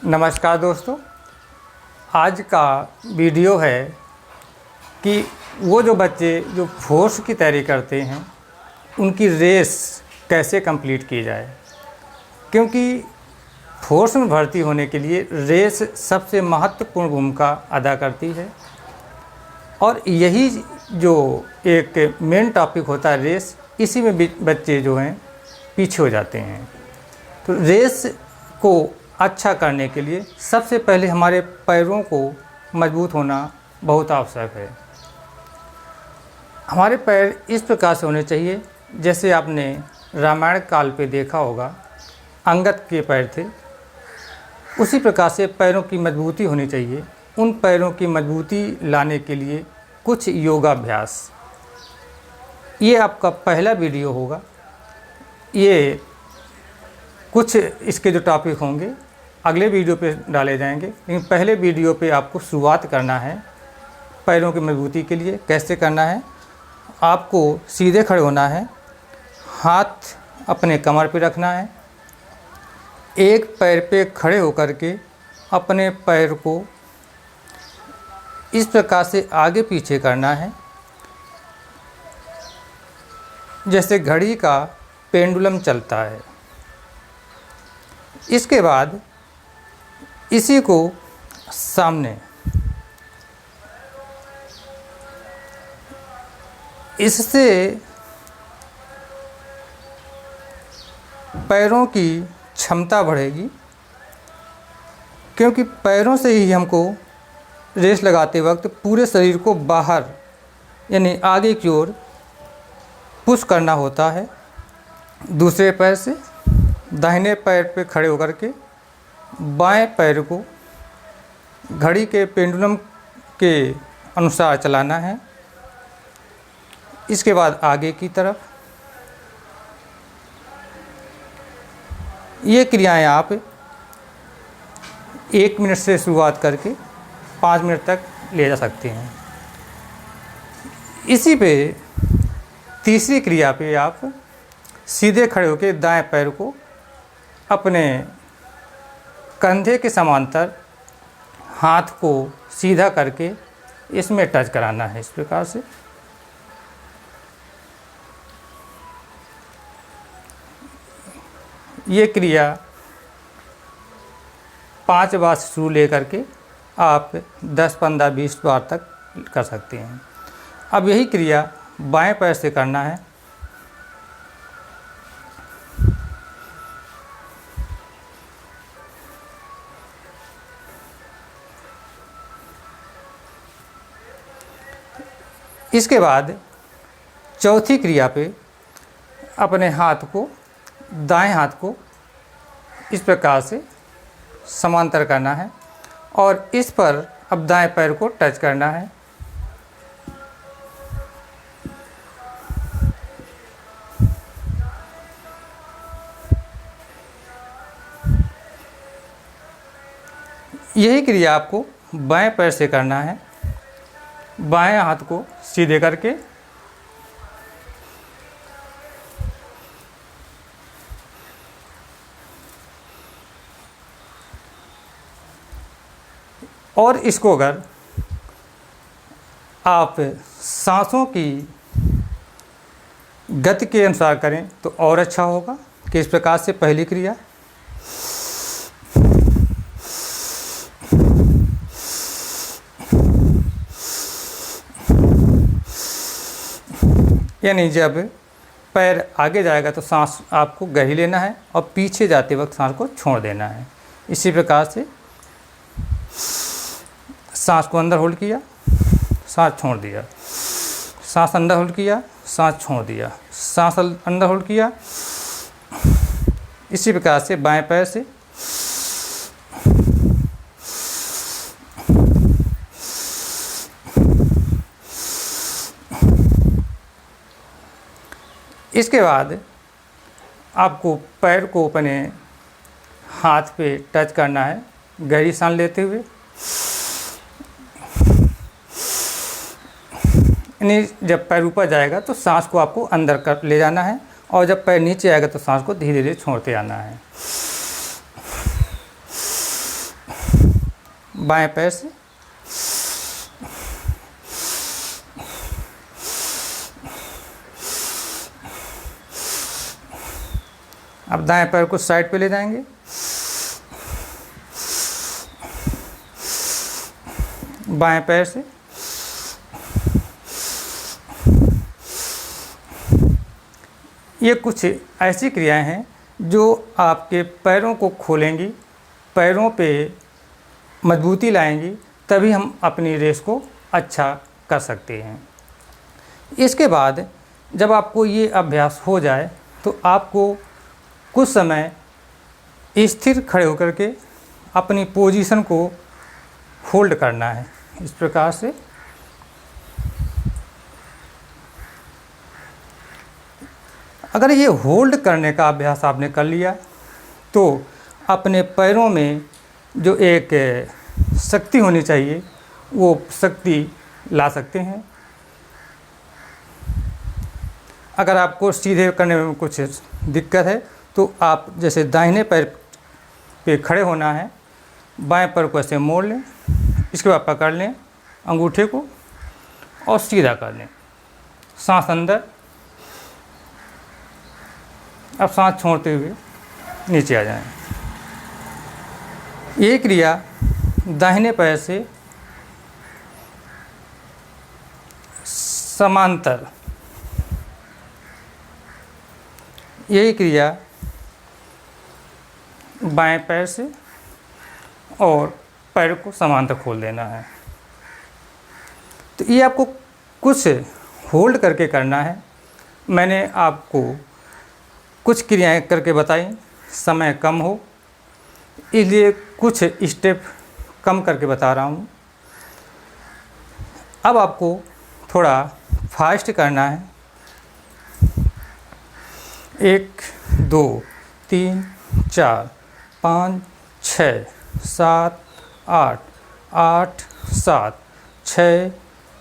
नमस्कार दोस्तों, आज का वीडियो है कि वो जो बच्चे जो फोर्स की तैयारी करते हैं उनकी रेस कैसे कंप्लीट की जाए, क्योंकि फोर्स में भर्ती होने के लिए रेस सबसे महत्वपूर्ण भूमिका अदा करती है और यही जो एक मेन टॉपिक होता है रेस, इसी में बच्चे जो हैं पीछे हो जाते हैं। तो रेस को अच्छा करने के लिए सबसे पहले हमारे पैरों को मजबूत होना बहुत आवश्यक है। हमारे पैर इस प्रकार से होने चाहिए जैसे आपने रामायण काल पे देखा होगा, अंगद के पैर थे, उसी प्रकार से पैरों की मजबूती होनी चाहिए। उन पैरों की मजबूती लाने के लिए कुछ योगाभ्यास, ये आपका पहला वीडियो होगा। ये कुछ इसके जो टॉपिक होंगे अगले वीडियो पे डाले जाएंगे, लेकिन पहले वीडियो पे आपको शुरुआत करना है पैरों की मजबूती के लिए। कैसे करना है, आपको सीधे खड़े होना है, हाथ अपने कमर पे रखना है, एक पैर पे खड़े होकर के अपने पैर को इस प्रकार से आगे पीछे करना है जैसे घड़ी का पेंडुलम चलता है। इसके बाद इसी को सामने इससे पैरों की क्षमता बढ़ेगी, क्योंकि पैरों से ही हमको रेस लगाते वक्त पूरे शरीर को बाहर यानी आगे की ओर पुश करना होता है। दूसरे पैर से दाहिने पैर पे खड़े होकर के बाएं पैर को घड़ी के पेंडुलम के अनुसार चलाना है। इसके बाद आगे की तरफ ये क्रियाएं आप 1 मिनट से शुरुआत करके 5 मिनट तक ले जा सकते हैं। इसी पे तीसरी क्रिया पे आप सीधे खड़े होकर दाएं पैर को अपने कंधे के समांतर हाथ को सीधा करके इसमें टच कराना है। इस प्रकार से ये क्रिया 5 बार से शुरू लेकर के आप 10, 15, 20 बार तक कर सकते हैं। अब यही क्रिया बाएं पैर से करना है। इसके बाद चौथी क्रिया पे अपने हाथ को, दाएं हाथ को इस प्रकार से समांतर करना है और इस पर अब दाएं पैर को टच करना है। यही क्रिया आपको बाएं पैर से करना है। बाएं हाथ को सीधे करके और इसको अगर आप सांसों की गति के अनुसार करें तो और अच्छा होगा। कि इस प्रकार से पहली क्रिया, यानी जब पैर आगे जाएगा तो सांस आपको गहरी लेना है और पीछे जाते वक्त सांस को छोड़ देना है। इसी प्रकार से सांस को अंदर होल्ड किया, सांस छोड़ दिया, सांस अंदर होल्ड किया, सांस छोड़ दिया, सांस अंदर होल्ड किया। इसी प्रकार से बाएं पैर से इसके बाद आपको पैर को अपने हाथ पे टच करना है गहरी सांस लेते हुए। यानी जब पैर ऊपर जाएगा तो सांस को आपको अंदर कर ले जाना है और जब पैर नीचे आएगा तो सांस को धीरे धीरे छोड़ते आना है। बाएं पैर से। अब दाएं पैर को साइड पे ले जाएंगे, बाएं पैर से। ये कुछ ऐसी क्रियाएं हैं जो आपके पैरों को खोलेंगी, पैरों पे मजबूती लाएंगी, तभी हम अपनी रेस को अच्छा कर सकते हैं। इसके बाद जब आपको ये अभ्यास हो जाए तो आपको कुछ समय स्थिर खड़े होकर के अपनी पोजीशन को होल्ड करना है, इस प्रकार से। अगर ये होल्ड करने का अभ्यास आपने कर लिया तो अपने पैरों में जो एक शक्ति होनी चाहिए वो शक्ति ला सकते हैं। अगर आपको सीधे करने में कुछ दिक्कत है तो आप जैसे दाहिने पैर पे खड़े होना है, बाएं पैर को ऐसे मोड़ लें, इसके बाद पकड़ लें अंगूठे को और सीधा कर लें, सांस अंदर। अब सांस छोड़ते हुए नीचे आ जाएं। ये क्रिया दाहिने पैर से समांतर, यही क्रिया बाएं पैर से और पैर को समांतर खोल देना है। तो ये आपको कुछ होल्ड करके करना है। मैंने आपको कुछ क्रियाएं करके बताई, समय कम हो इसलिए कुछ स्टेप कम करके बता रहा हूँ। अब आपको थोड़ा फास्ट करना है। 1 2 3 4 5 6 7 8 8 7 6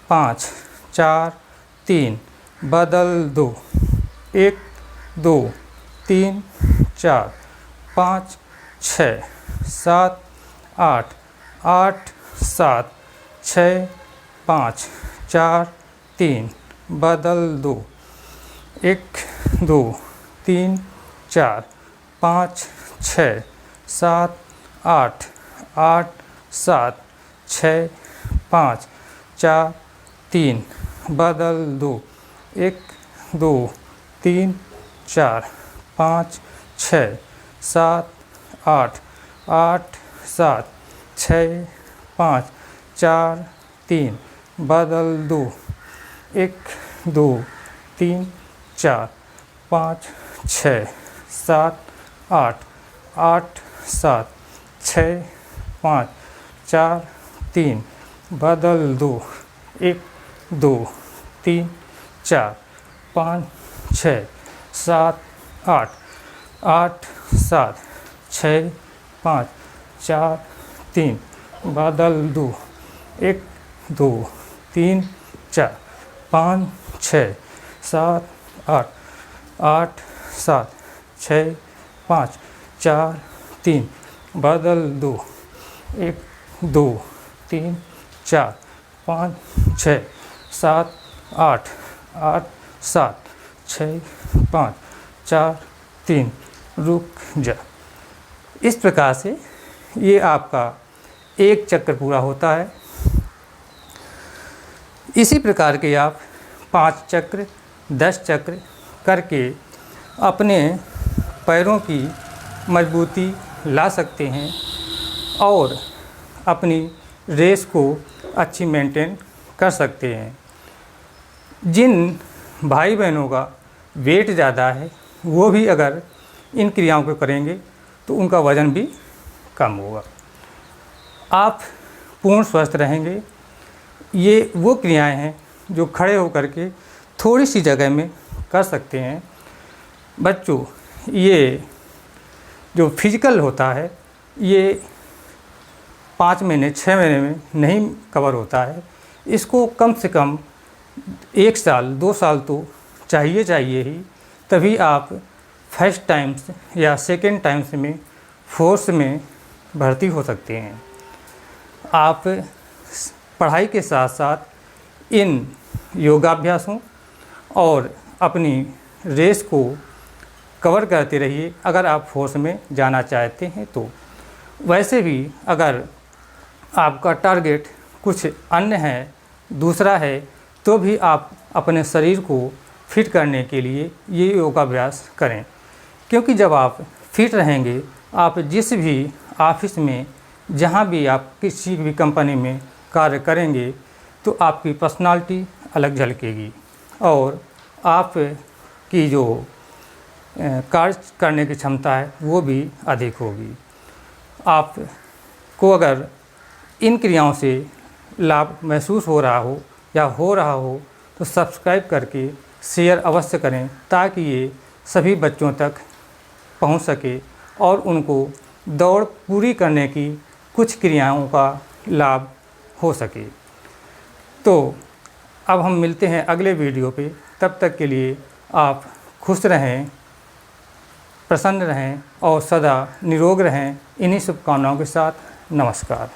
5 4 3 बदल 2 1 2 3 4 5 6 7 8 8 7 6 5 4 3 बदल 2 1 2 3 4 5 6 7 8 8 7 6 5 4 3 बदल 2 1 2 3 4 5 6 7 8 8 7 6 5 4 3 बदल 2 1 2 3 4 5 6 7 8 8 7 6 5 4 3 बदल 2 1 2 3 4 5 6 7 8 8 7 6 5 4 3 बदल 2 1 2 3 4 5 6 7 8 8 7 6 5 4 3 बदल 2 1 2 3 4 5 6 7 8 8 7 6 5 4 3 रुक जा। इस प्रकार से ये आपका एक चक्र पूरा होता है। इसी प्रकार के आप 5 चक्र 10 चक्र करके अपने पैरों की मजबूती ला सकते हैं और अपनी रेस को अच्छी मेंटेन कर सकते हैं। जिन भाई बहनों का वेट ज़्यादा है वो भी अगर इन क्रियाओं को करेंगे तो उनका वज़न भी कम होगा, आप पूर्ण स्वस्थ रहेंगे। ये वो क्रियाएं हैं जो खड़े होकर के थोड़ी सी जगह में कर सकते हैं। बच्चों, ये जो फिजिकल होता है ये 5 महीने 6 महीने में नहीं कवर होता है। इसको कम से कम 1 साल 2 साल तो चाहिए ही, तभी आप फर्स्ट टाइम्स या सेकेंड टाइम्स में फोर्स में भर्ती हो सकते हैं। आप पढ़ाई के साथ साथ इन योगाभ्यासों और अपनी रेस को कवर करते रहिए अगर आप फोर्स में जाना चाहते हैं तो। वैसे भी अगर आपका टारगेट कुछ अन्य है, दूसरा है, तो भी आप अपने शरीर को फिट करने के लिए ये योगाभ्यास करें, क्योंकि जब आप फिट रहेंगे, आप जिस भी ऑफिस में, जहाँ भी आप किसी भी कंपनी में कार्य करेंगे, तो आपकी पर्सनालिटी अलग झलकेगी और आप की जो कार्य करने की क्षमता है वो भी अधिक होगी। आप को अगर इन क्रियाओं से लाभ महसूस हो रहा हो या हो रहा हो तो सब्सक्राइब करके शेयर अवश्य करें, ताकि ये सभी बच्चों तक पहुंच सके और उनको दौड़ पूरी करने की कुछ क्रियाओं का लाभ हो सके। तो अब हम मिलते हैं अगले वीडियो पे, तब तक के लिए आप खुश रहें, प्रसन्न रहें और सदा निरोग रहें। इन्हीं शुभकामनाओं के साथ नमस्कार।